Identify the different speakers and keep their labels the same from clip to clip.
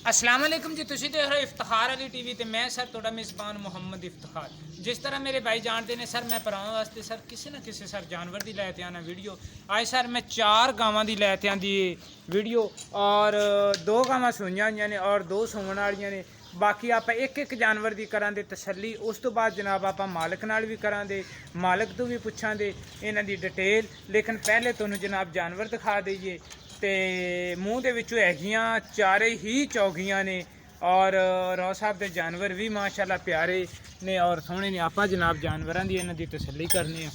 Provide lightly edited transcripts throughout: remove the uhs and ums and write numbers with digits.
Speaker 1: अस्सलाम वालेकुम जी, तुसीं देख रहे हो इफ्तिखार अली टीवी ते मैं सर थोड़ा मेज़बान मुहम्मद इफ्तिखार। जिस तरह मेरे भाई जानते हैं सर, मैं भरावां वास्ते सर किसी ना किसी सर जानवर दी लैते आना वीडियो। आज सर मैं 4 गावां दी लैते आंदी वीडियो और 2 गावां सूइयां होईयां ने और 2 सूण वालियां ने। बाकी आप एक एक जानवर की करा दे तसल्ली। उस तो बाद जनाब आप मालक नाल भी करा दे, मालक तो भी पुछां दे इन्हां दी डिटेल। लेकिन पहले तुहानूं जनाब जानवर दिखा दईए ते मूँह दे विचों हैगियां चारे ही चौगियां ने और रौ साहब के जानवर भी माशाल्लाह प्यारे ने और सोहने ने। आप जनाब जानवरों की इन्हां दी तसल्ली करने।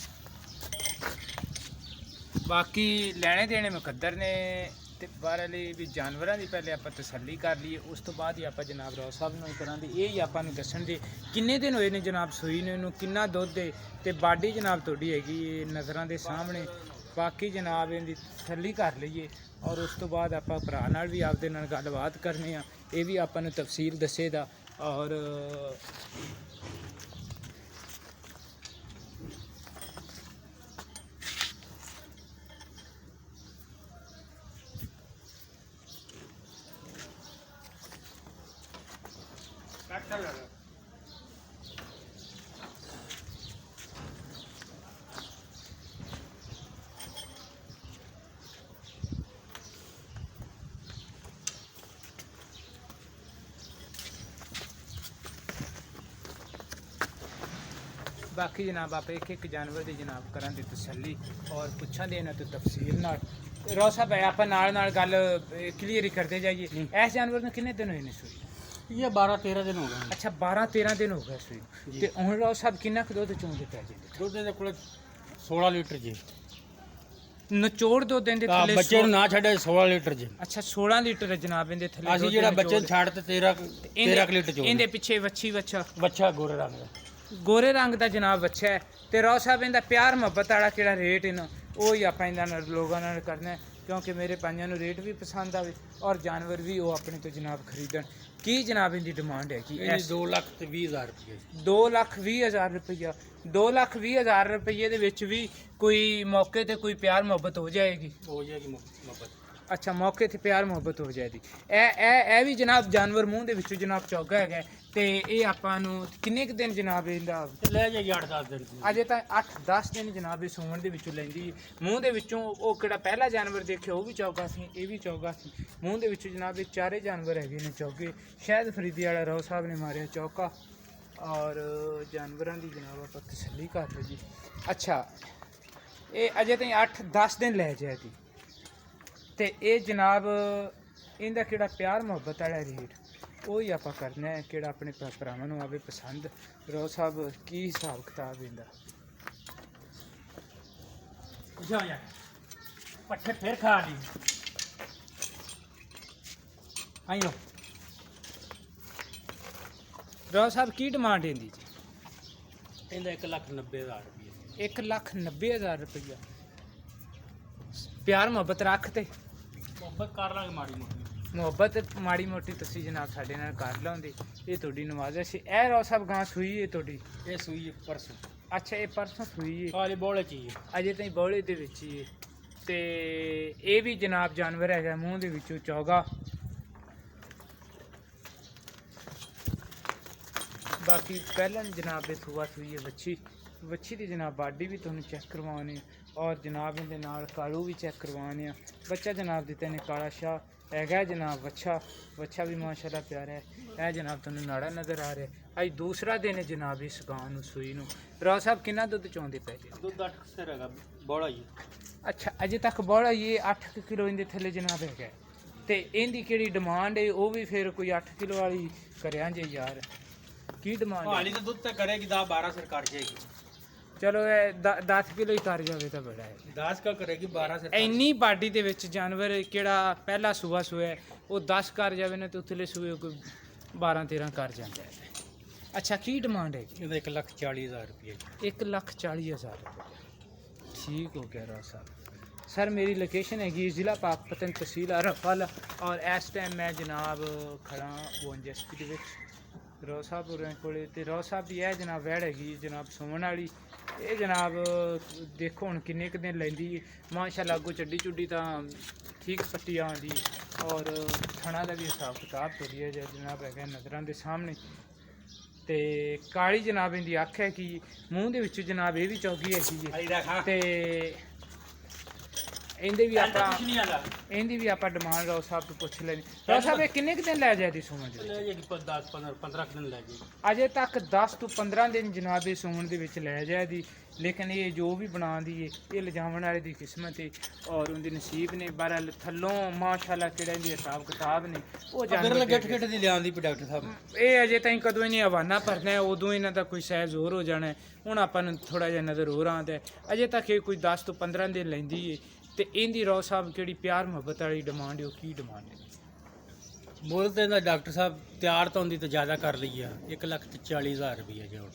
Speaker 1: बाकी लैने देने मुकद्दर ने ते बाहरले भी जानवरों की पहले आप तसल्ली कर लीए, उस तो बाद ही आप जनाब रौ साहब नूं करां दे। यही आपां नूं दस्सण दे किन्ने दिन होए ने जनाब सूई ने, इहनूं किन्ना दुद्ध है ते बाडी जनाब तुहाडी हैगी नज़रां दे सामने। बाकी जनाब इहदी तसल्ली कर लईए और उस तो बाद आप भरा नाल भी आपदे नाल गलबात करने आ। ये भी आपां नूं तफसील दस्सेगा और बाकी जनाब आप एक एक जानवर की जनाब करा दी तसल्ली और पुछा देना तो तफसील नाल। रौ साहब आप नाल गल क्लीयर ही करते जाइए। इस जानवर में कितने दिन हुए ने सूई?
Speaker 2: ये 12-13 दिन हो गए।
Speaker 1: अच्छा 12-13 दिन हो गए सूई। तो हुण रौ साहब किन्ना क दुद्ध चोंदे पै जी?
Speaker 2: दुद्ध ਦੇ ਕੋਲ 16 ਲੀਟਰ ਜੀ।
Speaker 1: नचोड़ दुद्ध देंदे
Speaker 2: ਤਾਂ
Speaker 1: थले
Speaker 2: ਬੱਚੇ ਨੂੰ ਨਾ ਛੱਡੇ 16 ਲੀਟਰ ਜੀ।
Speaker 1: अच्छा 16 लीटर है जनाब इनदे थले।
Speaker 2: ਅਸੀਂ ਜਿਹੜਾ ਬੱਚੇ ਨੂੰ ਛੱਡ ਤੇ 13 ਲੀਟਰ ਚੋਂ
Speaker 1: इनदे पिछे वच्छी वच्छा
Speaker 2: ਬੱਚਾ ਗੋਰੇ ਰੰਗ ਦਾ।
Speaker 1: गोरे रंग का जनाब बच्चा है। तो रौ साहब इनका प्यार मुहब्बत वाला किहड़ा रेट इन वो ही आप लोगों ने करना है, क्योंकि मेरे भाइयों को रेट भी पसंद आवे और जानवर भी वो अपने तो जनाब खरीदन। की जनाब इनकी डिमांड है कि
Speaker 2: 2,20,000 रुपये।
Speaker 1: 2,20,000 रुपया। 2,20,000 रुपये दे विच भी कोई मौके ते कोई प्यार मुहब्बत हो जाएगी?
Speaker 2: हो जाएगी मोहब्बत।
Speaker 1: अच्छा मौके ते प्यार मुहब्बत हो जाएगी। ए भी जनाब जानवर मूँह दे विचों जनाब चौगा है ते ये आपां नूं किन्ने क दिन जनाब इहदा
Speaker 2: ले जाइए 8-10 दिन।
Speaker 1: अजे तां 8-10 दिन जनाब ये सूण दे विचों लैंदी। मूँह दे विचों वो किहड़ा पहला जानवर देखे वो भी चौगा सी, ये भी चौगा सी। मूँह दे विचों जनाब ये चारे जानवर हैगे ने चौगे। शायद फरीदी वाला रौ साहब ने मारिया चौका और जानवरां दी जनाब आपां तसल्ली कर लईए। अच्छा ये अजे ताईं 8-10 दिन लै जाएगी ते ये जनाब इनका किहड़ा प्यार मुहब्बत वाला रेट वो ही आप करना है कि अपने भरावां नूं आवे पसंद। रौ साहब की हिसाब किताब इनका?
Speaker 2: पट्ठे फिर खा ली
Speaker 1: आइयो। रौ साहब की डिमांड इनकी जी?
Speaker 2: ਇਹਦਾ 1,90,000 रुपये।
Speaker 1: 1,90,000 रुपया। प्यार मुहब्बत रखते
Speaker 2: मोहब्बत कर लांगे माड़ी मोटी।
Speaker 1: मुहब्बत माड़ी मोटी तुसीं जनाब साडे नाल कर लाउंदे, ये तुहाडी नवाज़िश है। ए रौ साहब गां सूई है तुहाडी?
Speaker 2: ये सूई है परसों।
Speaker 1: अच्छा ये परसों सूई है,
Speaker 2: खाली बोले चाहिए।
Speaker 1: अजे ताईं बौले दे विच ही है। ते ये भी जनाब जानवर है मूँह दे विचों चौगा। बाकी पहले जनाब ये सूआ सूई है वच्छी। वच्छी की जनाब बाडी भी तुहानूं चेक करवाने और जनाब इहदे नाल कालू भी चेक करवाने। बच्चा जनाब दिता ने काला शाह है जनाब। वच्छा भी माशाल्लाह प्यारा है। यह जनाब तुहानूं नाड़ा नज़र आ रहा है। अज दूसरा दिन है जनाब इस गां नूं सूई नूं। रौ साहब किन्ना दुद्ध चोंदे पै जी?
Speaker 2: दुद्ध 8 सिर हैगा बड़ा ही।
Speaker 1: अच्छा अजे तक बड़ा ये 8 किलो इनके थले जनाब है। तो इनकी केड़ी डिमांड है वो भी फिर कोई 8 किलो वाली करें जे यार। की डिमांड
Speaker 2: हाली तो दुद्ध तो करेगी 10-12 सिर काट जाएगी।
Speaker 1: चलो 10 किलो ही कर जाए तो बड़ा है।
Speaker 2: 10 का करेगी 12 सिर।
Speaker 1: इन्नी बाडी दे विच जानवर केड़ा पहला सूआ सोया वो 10 कर जाए ना तो उतले सूए कोई 12-13 कर जाता है। अच्छा की डिमांड है?
Speaker 2: 1,40,000 रुपये।
Speaker 1: 1,40,000 रुपये। ठीक हो गया रौ साहब। सर मेरी लोकेशन हैगी ज़िला पाकपतन तहसील अरफल और इस टाइम मैं जनाब खड़ा वो एसपी ਰੋ ਸਾਹਿਬ ਹੋਰਾਂ ਕੋਲੇ ਤੇ ਰੋ ਸਾਹਿਬ ਦੀ ਇਹ ਜਨਾਬ ਵੈੜ ਹੈਗੀ ਜਨਾਬ ਸੋਹਣ ਵਾਲੀ। ਇਹ ਜਨਾਬ ਦੇਖੋ ਹੁਣ ਕਿੰਨੇ ਕੁ ਦਿਨ ਲੈਂਦੀ ਹੈ ਮਾਸ਼ਾਅੱਲਾ। ਅੱਗੋਂ ਚੱਡੀ ਚੁੱਡੀ ਤਾਂ ਠੀਕ ਪੱਟੀ ਆਉਂਦੀ ਔਰ ਥਣਾ ਦਾ ਵੀ ਹਿਸਾਬ ਕਿਤਾਬ ਵਧੀਆ ਜਿਹਾ ਜਨਾਬ ਹੈਗਾ ਨਜ਼ਰਾਂ ਦੇ ਸਾਹਮਣੇ। ਤੇ ਕਾਲੀ ਜਨਾਬ ਇਹਦੀ ਅੱਖ ਹੈ ਕਿ ਮੂੰਹ ਦੇ ਵਿੱਚ ਜਨਾਬ ਇਹ ਵੀ ਚੌਗੀ ਹੈਗੀ ਹੈ ਤੇ ਇਹਦੀ ਵੀ ਆਪਾਂ ਡਿਮਾਂਡ ਰੋ ਸਾਹਿਬ ਤੋਂ ਪੁੱਛ ਲੈਣੀ। ਰੋ ਸਾਹਿਬ ਇਹ ਕਿੰਨੇ ਕੁ ਦਿਨ ਲੈ ਜਾਏ ਦੀ ਸੁਮਨ ਦੇ ਵਿੱਚ?
Speaker 2: 10-15 ਦਿਨ ਲੈ ਗਏ
Speaker 1: ਅਜੇ ਤੱਕ 10 ਤੋਂ 15 ਦਿਨ ਜਨਾਬ ਇਹ ਸੁਮਨ ਦੇ ਵਿੱਚ ਲੈ ਜਾਏ ਦੀ। ਲੇਕਿਨ ਇਹ ਜੋ ਵੀ ਬਣਾਉਂਦੀ ਹੈ ਇਹ ਲਿਜਾਵਣ ਵਾਲੇ ਦੀ ਕਿਸਮਤ ਹੈ ਔਰ ਉਹਦੇ ਨਸੀਬ ਨੇ। ਬਹਰਹਾਲ ਥੱਲੋਂ ਮਾਸ਼ਾਅੱਲਾ ਕਿਹੜਾ ਇਹਦੇ ਹਿਸਾਬ ਕਿਤਾਬ ਨੇ ਉਹ ਜਾਨਵਰ
Speaker 2: ਗਿੱਠ ਦੀ ਲਿਆਂਦੀ ਪਈ ਡਾਕਟਰ ਸਾਹਿਬ।
Speaker 1: ਇਹ ਅਜੇ ਤਾਈਂ ਕਦੋਂ ਇਹਨੇ ਹਵਾਨਾ ਭਰਨਾ ਹੈ ਉਦੋਂ ਇਹਨਾਂ ਦਾ ਕੋਈ ਸਹਿ ਜ਼ੋਰ ਹੋ ਜਾਣਾ ਹੈ। ਹੁਣ ਆਪਾਂ ਨੂੰ ਥੋੜਾ ਜਿਹਾ ਨਜ਼ਰ ਹੋਰ ਆਉਂਦਾ ਹੈ। ਅਜੇ ਤੱਕ ਇਹ ਕੋਈ 10 ਤੋਂ 15 ਦਿਨ ਲੈਂਦੀ ਹੈ। ਤੇ ਇਹਦੀ ਰੋ ਸਾਹਿਬ ਕਿਹੜੀ ਪਿਆਰ ਮੁਹੱਬਤ ਵਾਲੀ ਡਿਮਾਂਡ ਹੈ ਉਹ ਕੀ ਡਿਮਾਂਡ ਹੈ?
Speaker 2: ਮੁੱਲ ਤੇ ਇਹਦਾ ਡਾਕਟਰ ਸਾਹਿਬ ਤਿਆਰ ਤਾਂ ਹੁੰਦੀ ਤਾਂ ਜ਼ਿਆਦਾ ਕਰ ਲਈ ਆ 1,40,000 ਰੁਪਏ ਜੀ। ਹੁਣ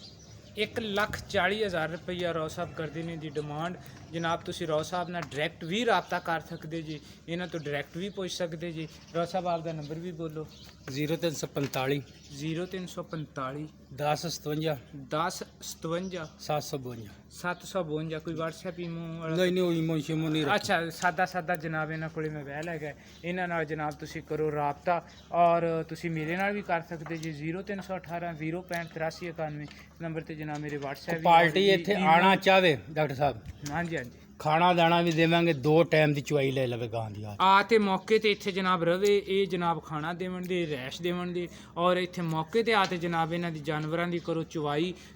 Speaker 1: 1,40,000 ਰੁਪਈਆ ਰੋ ਸਾਹਿਬ ਕਰਦੇ ਨੇ ਦੀ ਡਿਮਾਂਡ। ਜਨਾਬ ਤੁਸੀਂ ਰੋ ਸਾਹਿਬ ਨਾਲ ਡਾਇਰੈਕਟ ਵੀ ਰਾਬਤਾ ਕਰ ਸਕਦੇ ਜੀ, ਇਹਨਾਂ ਤੋਂ ਡਾਇਰੈਕਟ ਵੀ ਪੁੱਛ ਸਕਦੇ ਜੀ। ਰੋ ਸਾਹਿਬ ਆਪ ਦਾ ਨੰਬਰ ਵੀ ਬੋਲੋ।
Speaker 2: 0345
Speaker 1: 0345
Speaker 2: 1057
Speaker 1: 1057
Speaker 2: 752।
Speaker 1: 752। ਕੋਈ WhatsApp ਈਮੋ
Speaker 2: ਨਹੀਂ ਨਹੀਂ ਉਹ ਈਮੋ ਸ਼ਿਮੋ ਨਹੀਂ ਰੱਖਿਆ।
Speaker 1: ਅੱਛਾ ਸਾਦਾ ਜਨਾਬ ਇਹਨਾਂ ਕੋਲੇ ਮੈਂ ਵਹਿ ਹੈਗਾ। ਇਹਨਾਂ ਨਾਲ ਜਨਾਬ ਤੁਸੀਂ ਕਰੋ ਰਾਬਤਾ ਔਰ ਤੁਸੀਂ ਮੇਰੇ ਨਾਲ ਵੀ ਕਰ ਸਕਦੇ ਜੀ। 0318 065 8391 ਨੰਬਰ ਤੇ ਜਨਾਬ ਮੇਰੇ WhatsApp
Speaker 2: ਪਾਰਟੀ ਇੱਥੇ ਆਣਾ ਚਾਹਵੇ ਡਾਕਟਰ ਸਾਹਿਬ
Speaker 1: ਹਾਂਜੀ ਹਾਂਜੀ
Speaker 2: ਖਾਣਾ ਦਾਣਾ ਵੀ ਦੇਵਾਂਗੇ 2 ਟਾਈਮ ਦੀ ਚੁਆਈ ਲੈ ਲਵੇ ਗਾਂ ਦੀ
Speaker 1: ਆ ਤੇ ਮੌਕੇ ਤੇ ਇੱਥੇ ਜਨਾਬ ਰਵੇ। ਇਹ ਜਨਾਬ ਖਾਣਾ ਦੇਵਣ ਦੇ ਰੈਸ਼ ਦੇਵਣ ਦੇ ਔਰ ਇੱਥੇ ਮੌਕੇ ਤੇ ਆ ਤੇ ਜਨਾਬ ਇਹਨਾਂ ਦੀ ਜਾਨਵਰਾਂ ਦੀ ਕਰੋ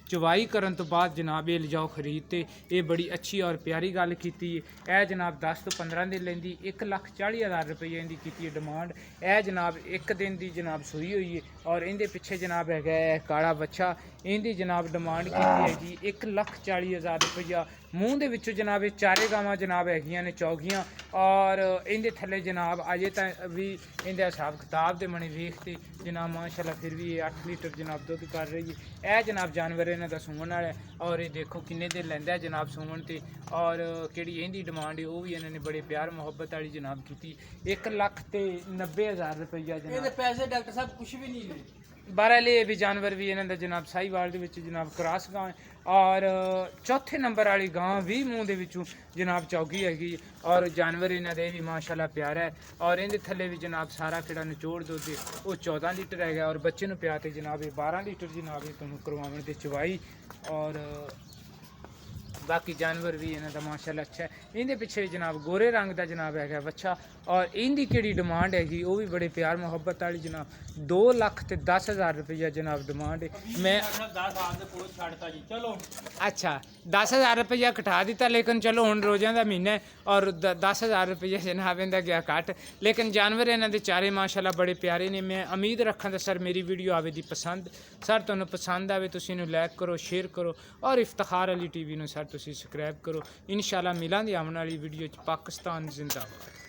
Speaker 1: ਚੁਵਾਈ ਕਰਨ ਤੋਂ ਬਾਅਦ ਜਨਾਬ ਇਹ ਲਿਜਾਓ ਖਰੀਦ ਤੇ। ਇਹ ਬੜੀ ਅੱਛੀ ਔਰ ਪਿਆਰੀ ਗੱਲ ਕੀਤੀ ਹੈ। ਇਹ ਜਨਾਬ 10 ਤੋਂ 15 ਦਿਨ ਲੈਂਦੀ 1,40,000 ਰੁਪਏ ਇਹਦੀ ਕੀਤੀ ਹੈ ਡਿਮਾਂਡ। ਇਹ ਜਨਾਬ ਇੱਕ ਦਿਨ ਦੀ ਜਨਾਬ ਸੂਈ ਹੋਈ ਹੈ ਔਰ ਇਹਦੇ ਪਿੱਛੇ ਜਨਾਬ ਹੈਗਾ ਹੈ ਕਾਲਾ ਬੱਚਾ। ਇਹਦੀ ਜਨਾਬ ਡਿਮਾਂਡ ਕੀਤੀ ਹੈਗੀ 1,40,000 ਰੁਪਈਆ। ਮੂੰਹ ਦੇ ਵਿੱਚੋਂ ਜਨਾਬ ਇਹ ਚਾਰੇ ਗਾਵਾਂ ਜਨਾਬ ਹੈਗੀਆਂ ਨੇ ਚੌਗੀਆਂ ਔਰ ਇਹਦੇ ਥੱਲੇ ਜਨਾਬ ਅਜੇ ਤਾਂ ਵੀ ਇਹਦੇ ਹਿਸਾਬ ਕਿਤਾਬ ਦੇ ਮਣੀ ਵੇਖਦੇ ਜਨਾਬ ਮਾਸ਼ਾਅੱਲਾ ਫਿਰ ਵੀ ਇਹ 8 ਲੀਟਰ ਜਨਾਬ ਦੁੱਧ ਕਰ ਰਹੀ ਹੈ। ਇਹ ਜਨਾਬ ਜਾਨਵਰ ਇਹਨਾਂ ਦਾ ਸੂਣ ਵਾਲਾ ਔਰ ਇਹ ਦੇਖੋ ਕਿੰਨੇ ਦਿਨ ਲੈਂਦਾ ਜਨਾਬ ਸੂਣ ਤੇ। ਔਰ ਕਿਹੜੀ ਇਹਦੀ ਡਿਮਾਂਡ ਹੈ ਉਹ ਵੀ ਇਹਨਾਂ ਨੇ ਬੜੇ ਪਿਆਰ ਮੁਹੱਬਤ ਵਾਲੀ ਜਨਾਬ ਕੀਤੀ 1,90,000 ਰੁਪਈਆ ਜਨਾਬ।
Speaker 2: ਇਹਦੇ ਪੈਸੇ ਡਾਕਟਰ ਸਾਹਿਬ ਕੁਝ ਵੀ ਨਹੀਂ ਨੇ।
Speaker 1: ਬਹਰਹਾਲ ਇਹ ਵੀ ਜਾਨਵਰ ਵੀ ਇਹਨਾਂ ਦਾ ਜਨਾਬ ਸਾਹੀਵਾਲ ਦੇ ਵਿੱਚ ਜਨਾਬ ਕ੍ਰਾਸ ਗਾਂ ਔਰ ਚੌਥੇ ਨੰਬਰ ਵਾਲੀ ਗਾਂ ਵੀ ਮੂੰਹ ਦੇ ਵਿੱਚੋਂ ਜਨਾਬ ਚੌਗੀ ਹੈਗੀ ਔਰ ਜਾਨਵਰ ਇਹਨਾਂ ਦੇ ਵੀ ਮਾਸ਼ਾਅੱਲਾ ਪਿਆਰਾ ਹੈ। ਔਰ ਇਹਦੇ ਥੱਲੇ ਵੀ ਜਨਾਬ ਸਾਰਾ ਕਿਹੜਾ ਨਿਚੋੜ ਦੁੱਧ ਉਹ 14 ਲੀਟਰ ਹੈਗਾ ਔਰ ਬੱਚੇ ਨੂੰ ਪਿਆ ਤੇ ਜਨਾਬ ਇਹ 12 ਲੀਟਰ ਜਨਾਬ ਇਹ ਤੁਹਾਨੂੰ ਕਰਵਾਉਣ ਦੇ ਚਵਾਈ। ਔਰ ਬਾਕੀ ਜਾਨਵਰ ਵੀ ਇਹਨਾਂ ਦਾ ਮਾਸ਼ਾਅੱਲਾ ਅੱਛਾ ਹੈ। ਇਹਦੇ ਪਿੱਛੇ ਜਨਾਬ ਗੋਰੇ ਰੰਗ ਦਾ ਜਨਾਬ ਹੈਗਾ ਬੱਚਾ ਔਰ ਇਹਦੀ ਕਿਹੜੀ ਡਿਮਾਂਡ ਹੈਗੀ ਉਹ ਵੀ ਬੜੇ ਪਿਆਰ ਮੁਹੱਬਤ ਵਾਲੀ ਜਨਾਬ 2,10,000 ਰੁਪਈਆ ਜਨਾਬ ਡਿਮਾਂਡ ਹੈ। ਮੈਂ
Speaker 2: 10 ਸਾਲ ਦੇ ਕੋਲ ਛੱਡਤਾ ਜੀ। ਚਲੋ
Speaker 1: ਅੱਛਾ 10,000 ਰੁਪਈਆ ਘਟਾ ਦਿੱਤਾ ਲੇਕਿਨ ਚਲੋ ਹੁਣ ਰੋਜ਼ਾਂ ਦਾ ਮਹੀਨਾ ਹੈ ਔਰ 10,000 ਰੁਪਈਆ ਜਨਾਬ ਇਹਦਾ ਗਿਆ ਘੱਟ। ਲੇਕਿਨ ਜਾਨਵਰ ਇਹਨਾਂ ਦੇ ਚਾਰੇ ਮਾਸ਼ਾਅੱਲਾ ਬੜੇ ਪਿਆਰੇ ਨੇ। ਮੈਂ ਉਮੀਦ ਰੱਖਾਂ ਤਾਂ ਸਰ ਮੇਰੀ ਵੀਡੀਓ ਆਵੇ ਦੀ ਪਸੰਦ। ਸਰ ਤੁਹਾਨੂੰ ਪਸੰਦ ਆਵੇ ਤੁਸੀਂ ਇਹਨੂੰ ਲਾਈਕ ਕਰੋ ਸ਼ੇਅਰ ਕਰੋ ਔਰ ਇਫਤਖਾਰ ਅਲੀ TV ਨੂੰ ਸਰ ਤੁਸੀਂ ਸਬਸਕ੍ਰਾਈਬ ਕਰੋ। ਇਨਸ਼ਾਅੱਲਾ ਮਿਲਾਂਗੇ ਆਉਣ ਵਾਲੀ ਵੀਡੀਓ 'ਚ। ਪਾਕਿਸਤਾਨ ਜ਼ਿੰਦਾਬਾਦ।